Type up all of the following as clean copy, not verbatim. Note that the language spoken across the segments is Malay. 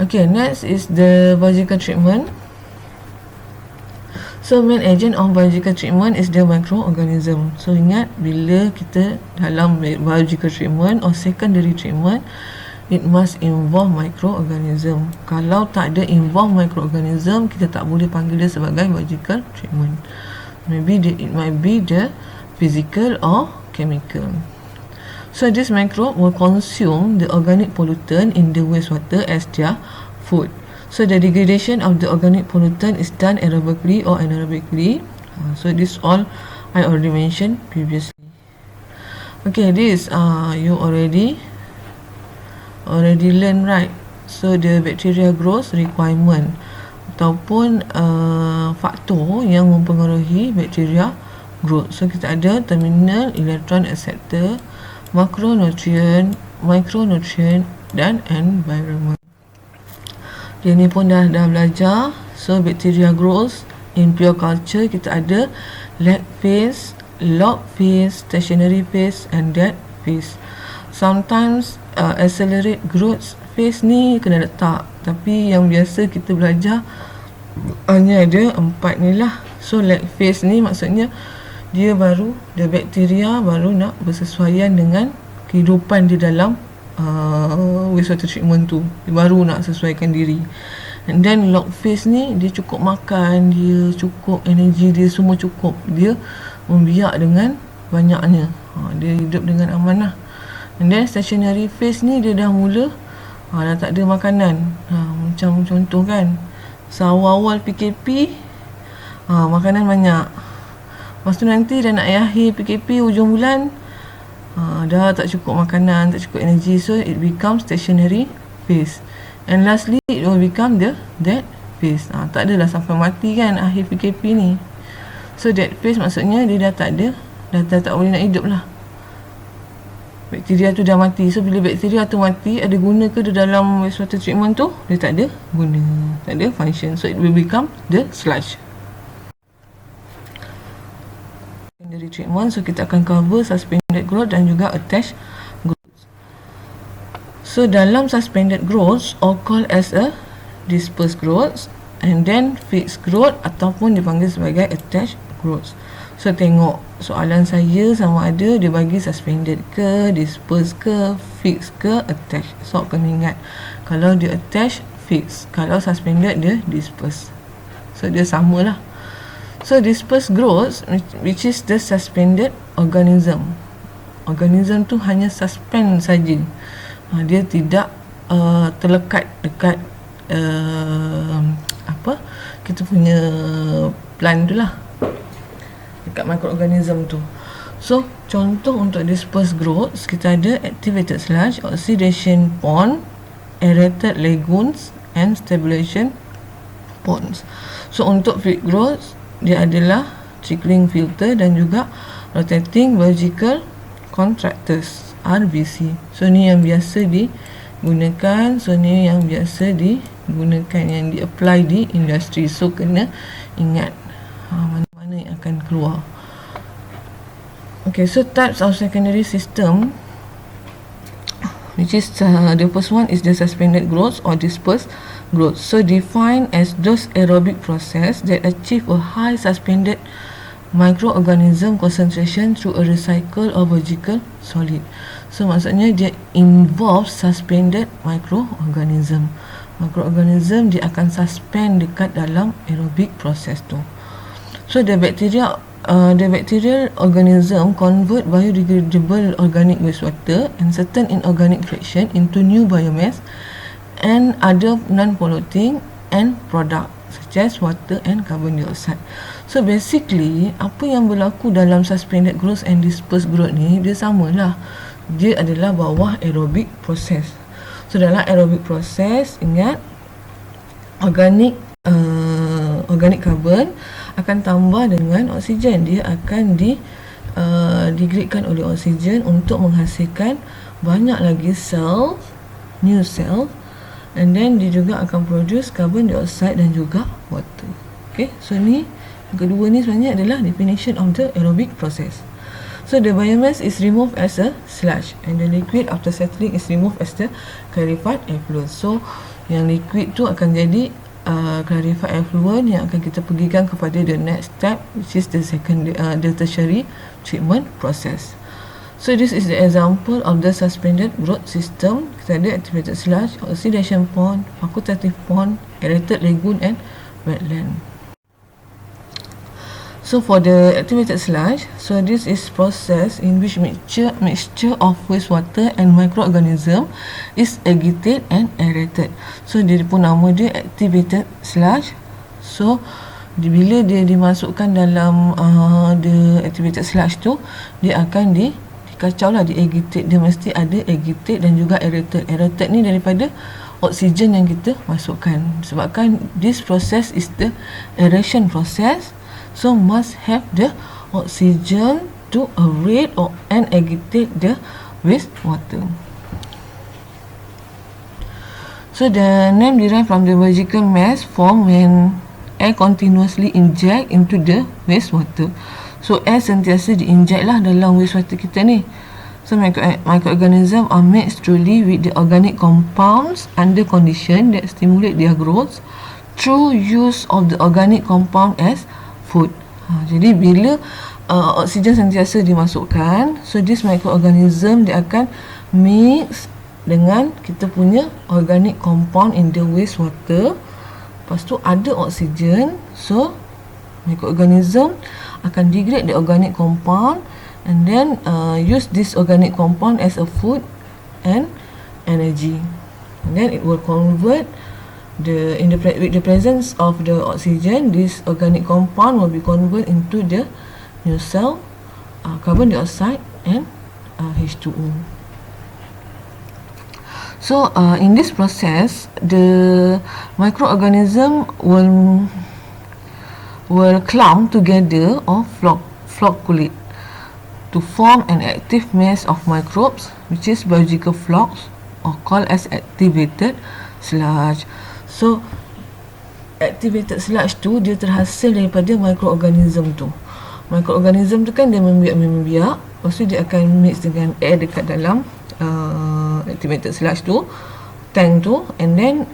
Okay, next is the biological treatment. So main agent of biological treatment is the microorganism. So ingat, bila kita dalam biological treatment or secondary treatment, it must involve microorganism. Kalau tak ada involve microorganism, kita tak boleh panggil dia sebagai biological treatment. It might be the physical or chemical. So this microbe will consume the organic pollutant in the wastewater as their food. So the degradation of the organic pollutant is done aerobically or anaerobically. So this all I already mentioned previously. Okay, this you already learn, right? So the bacteria growth requirement ataupun faktor yang mempengaruhi bacteria growth. So kita ada terminal electron acceptor, macronutrient, micronutrient dan environment. Dia ni pun dah belajar. So bacteria growth in pure culture kita ada lag phase, log phase, stationary phase and dead phase. Sometimes accelerate growth phase ni kena letak, tapi yang biasa kita belajar hanya ada 4 ni lah. So lag phase ni maksudnya dia baru, the bacteria baru nak bersesuaian dengan kehidupan di dalam wastewater treatment tu. Dia baru nak sesuaikan diri. And then log phase ni dia cukup makan, dia cukup energi dia semua cukup, dia membiak dengan banyaknya, dia hidup dengan amanah. And then stationary phase ni dia dah mula dah tak ada makanan. Macam contoh kan, awal-awal PKP makanan banyak, lepas tu nanti dah nak akhir PKP hujung bulan, dah tak cukup makanan, tak cukup energi. So it becomes stationary phase. And lastly it will become the dead phase. Tak adalah sampai mati kan akhir PKP ni. So dead phase maksudnya dia dah tak ada, dah tak boleh nak hidup lah. Bakteria tu dah mati. So bila bakteria tu mati, ada guna ke di dalam wastewater treatment tu? Dia tak ada guna, tak ada function. So it will become the sludge. Secondary treatment, so kita akan cover suspended growth dan juga attached growth. So dalam suspended growth or called as a dispersed growth, and then fixed growth ataupun dipanggil sebagai attached growth. So tengok soalan saya sama ada dia bagi suspended ke, dispersed ke, fixed ke, attached. So kena ingat, kalau dia attached, fixed. Kalau suspended, dia dispersed. So dia samalah. So dispersed growth, which is the suspended organism. Organism tu hanya suspend saja. Dia tidak terlekat dekat kita punya plant tu lah, dekat microorganism tu. So contoh untuk dispersed growth, kita ada activated sludge, oxidation pond, aerated lagoons and stabilization ponds. So untuk fixed growth, dia adalah trickling filter dan juga rotating biological contractors, RBC. So ni yang biasa digunakan, yang di apply di industri. So kena ingat mana yang akan keluar. Okay, so types of secondary system, which is the first one is the suspended growth or dispersed growth. So defined as those aerobic process that achieve a high suspended microorganism concentration through a recycle or biological solid. So maksudnya dia involve suspended microorganism. Microorganism dia akan suspend dekat dalam aerobic process tu. So the bacterial organism convert biodegradable organic wastewater and certain inorganic fraction into new biomass and other non-polluting end product such as water and carbon dioxide. So basically apa yang berlaku dalam suspended growth and dispersed growth ni dia samalah. Dia adalah bawah aerobic process. So dalam aerobic process, ingat, organic carbon akan tambah dengan oksigen. Dia akan degradekan oleh oksigen untuk menghasilkan banyak lagi sel, new cell, and then dia juga akan produce carbon dioxide dan juga water. Okay, so ni yang kedua ni sebenarnya adalah definition of the aerobic process. So the biomass is removed as a sludge, and the liquid after settling is removed as the clarified effluent. So yang liquid tu akan jadi clarified effluent yang akan kita pergikan kepada the next step, which is the the tertiary treatment process. So this is the example of the suspended growth system. Kita ada activated sludge, oxidation pond, facultative pond, aerated lagoon and wetland. So for the activated sludge, so this is process in which mixture of wastewater and microorganism is agitate and aerated. So dia pun nama dia activated sludge. So bila dia dimasukkan dalam the activated sludge tu, dia akan dikacau lah, di-agitate. Dia mesti ada agitate dan juga aerated. Aerated ni daripada oksigen yang kita masukkan. Sebabkan this process is the aeration process, so must have the oxygen to aerate and agitate the wastewater. So the name derived from the biological mass formed when air continuously inject into the wastewater. So air sentiasa diinject lah dalam wastewater kita ni. So microorganisms are mixed truly with the organic compounds under condition that stimulate their growth through use of the organic compound as food. Jadi bila oksigen sentiasa dimasukkan, so this microorganism dia akan mix dengan kita punya organic compound in the wastewater. Lepas tu ada oksigen, so microorganism akan degrade the organic compound and then use this organic compound as a food and energy. And then it will convert with the presence of the oxygen, this organic compound will be converted into the new cell, carbon dioxide and H2O. So in this process, the microorganism will clump together or flocculate to form an active mass of microbes, which is biological flux or called as activated sludge. So activated sludge tu dia terhasil daripada microorganism tu. Microorganism tu kan dia membiak, lepas tu dia akan mix dengan air dekat dalam activated sludge tu, tank tu, and then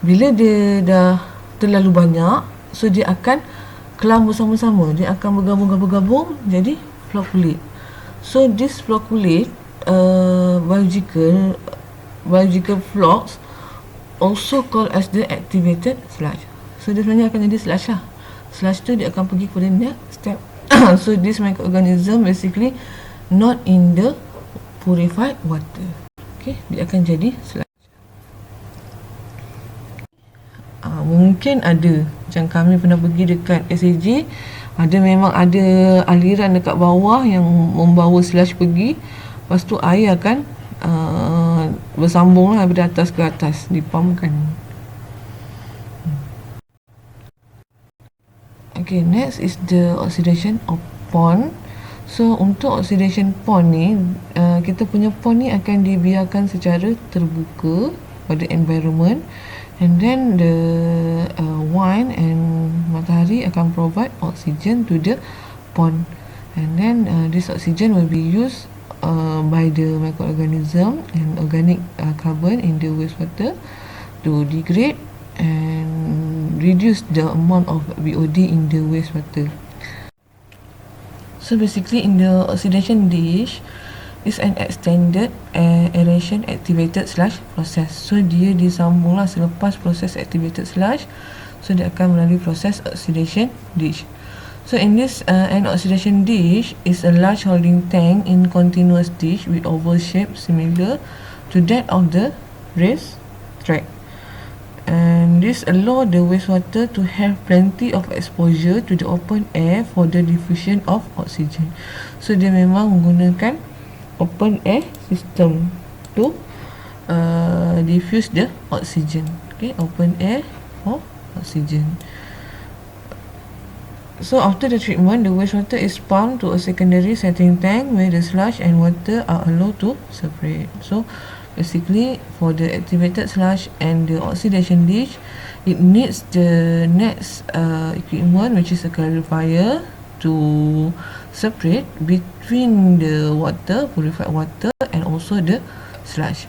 bila dia dah terlalu banyak, so dia akan clump bersama-sama, dia akan bergabung jadi flocculate. So this flocculate biological flux also called as the activated sludge. So dia sebenarnya akan jadi sludge lah. Sludge tu dia akan pergi kepada next step. So this microorganism basically not in the purified water. Okay, dia akan jadi sludge. Mungkin ada, macam kami pernah pergi dekat SAJ, memang ada aliran dekat bawah yang membawa sludge pergi. Lepas tu air akan bersambung lah dari atas ke atas, dipumpkan. Okay, next is the oxidation of pond. So untuk oxidation pond ni, kita punya pond ni akan dibiarkan secara terbuka pada environment, and then the wind and matahari akan provide oxygen to the pond, and then this oxygen will be used by the microorganism and organic carbon in the wastewater to degrade and reduce the amount of BOD in the wastewater. So basically in the oxidation dish is an extended aeration activated sludge process. So dia disambunglah selepas proses activated sludge, so dia akan melalui proses oxidation dish. So in this an oxidation dish is a large holding tank in continuous dish with oval shape similar to that of the race track, and this allow the wastewater to have plenty of exposure to the open air for the diffusion of oxygen. So dia memang menggunakan open air system to diffuse the oxygen. Okay, open air for oxygen. So after the treatment, the wastewater is pumped to a secondary settling tank where the sludge and water are allowed to separate. So basically for the activated sludge and the oxidation dish, it needs the next equipment, which is a clarifier, to separate between the water, purified water, and also the sludge.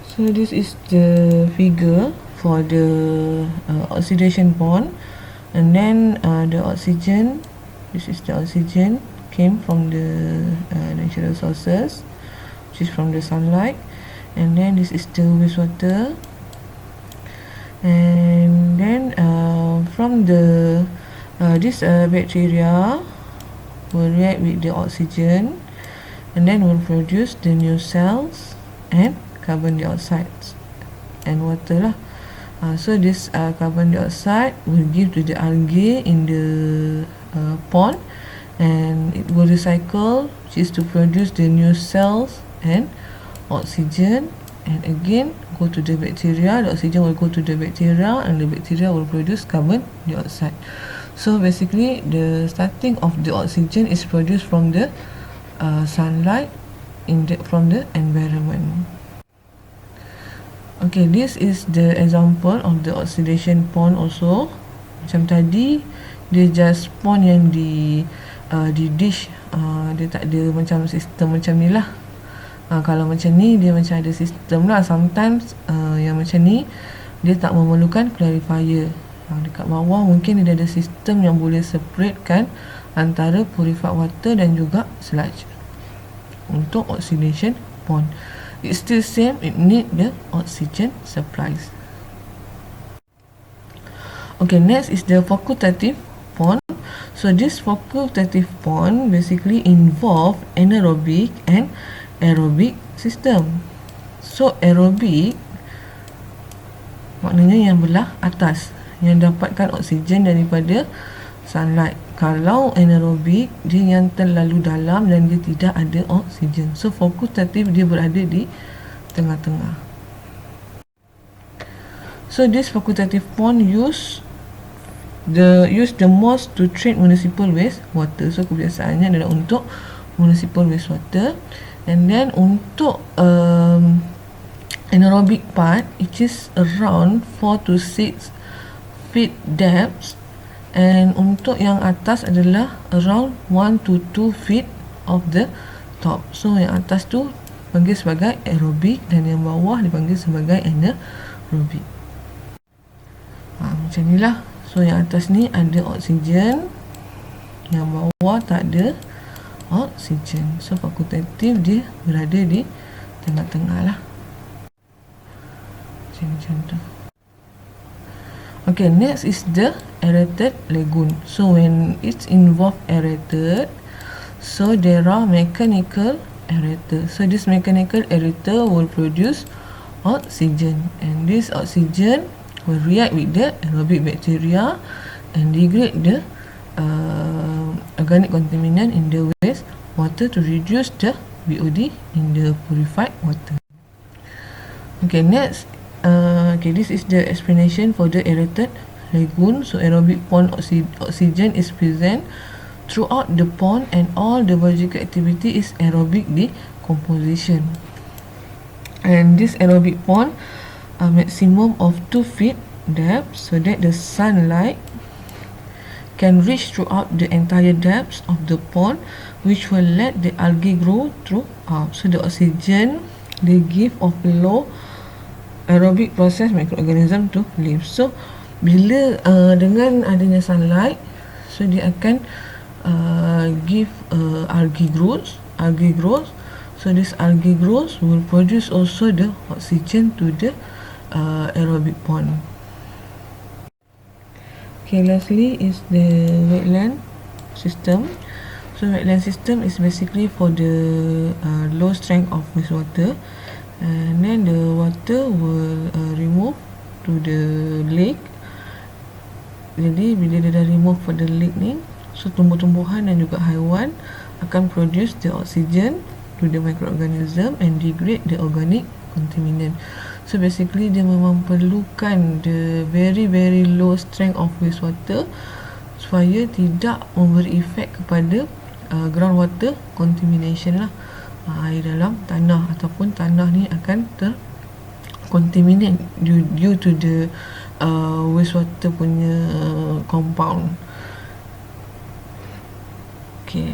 So this is the figure for the oxidation bond, and then the oxygen, this is the oxygen came from the natural sources, which is from the sunlight, and then this is the wastewater, and then from the this bacteria will react with the oxygen, and then will produce the new cells and carbon dioxide and water lah. So this carbon dioxide will give to the algae in the pond, and it will recycle, which is to produce the new cells and oxygen, and again go to the bacteria. The oxygen will go to the bacteria, and the bacteria will produce carbon dioxide. So basically the starting of the oxygen is produced from the sunlight from the environment. Okay, this is the example of the oxidation pond also. Macam tadi, dia just pond yang di dish, dia tak ada macam sistem macam ni lah. Kalau macam ni, dia macam ada sistem lah. Sometimes yang macam ni, dia tak memerlukan clarifier. Dekat bawah mungkin dia ada sistem yang boleh separatekan antara purified water dan juga sludge untuk oxidation pond. It's still same, it need the oxygen supplies. Okay, next is the facultative pond. So this facultative pond basically involve anaerobic and aerobic system. So aerobic maknanya yang belah atas, yang dapatkan oksigen daripada sunlight. Kalau anaerobic, dia yang terlalu dalam dan dia tidak ada oksigen. So fakultatif dia berada di tengah-tengah. So this facultative pond use the most to treat municipal wastewater. So kebiasaannya adalah untuk municipal wastewater, and then untuk anaerobic part, it is around 4 to 6 feet depth, and untuk yang atas adalah around 1 to 2 feet of the top. So yang atas tu dipanggil sebagai aerobic, dan yang bawah dipanggil sebagai anaerobic. Macam ni lah. So yang atas ni ada oksigen, yang bawah tak ada oksigen. So fakultatif dia berada di tengah-tengah lah. Macam tu. Okay, next is the aerated lagoon. So when it's involved aerated, so there are mechanical aerator. So this mechanical aerator will produce oxygen, and this oxygen will react with the aerobic bacteria and degrade the organic contaminant in the wastewater to reduce the BOD in the purified water. Okay, next. Okay, this is the explanation for the aerated lagoon. So aerobic pond oxygen is present throughout the pond, and all the biological activity is aerobic decomposition. And this aerobic pond a maximum of 2 feet depth, so that the sunlight can reach throughout the entire depth of the pond, which will let the algae grow throughout. So the oxygen they give of low aerobic process microorganism to live. So bila dengan adanya sunlight, so dia akan give algae growth. So this algae growth will produce also the oxygen to the aerobic pond. Okay, lastly is the wetland system. So wetland system is basically for the low strength of wastewater, and then the water will remove to the lake. Jadi bila dia dah remove for the lake ni, so tumbuh-tumbuhan dan juga haiwan akan produce the oxygen to the microorganism and degrade the organic contaminant. So basically dia memang perlukan the very very low strength of wastewater supaya tidak memberi efek kepada groundwater contamination lah. Air dalam tanah ataupun tanah ni akan tercontaminate due to the wastewater punya compound. Okey.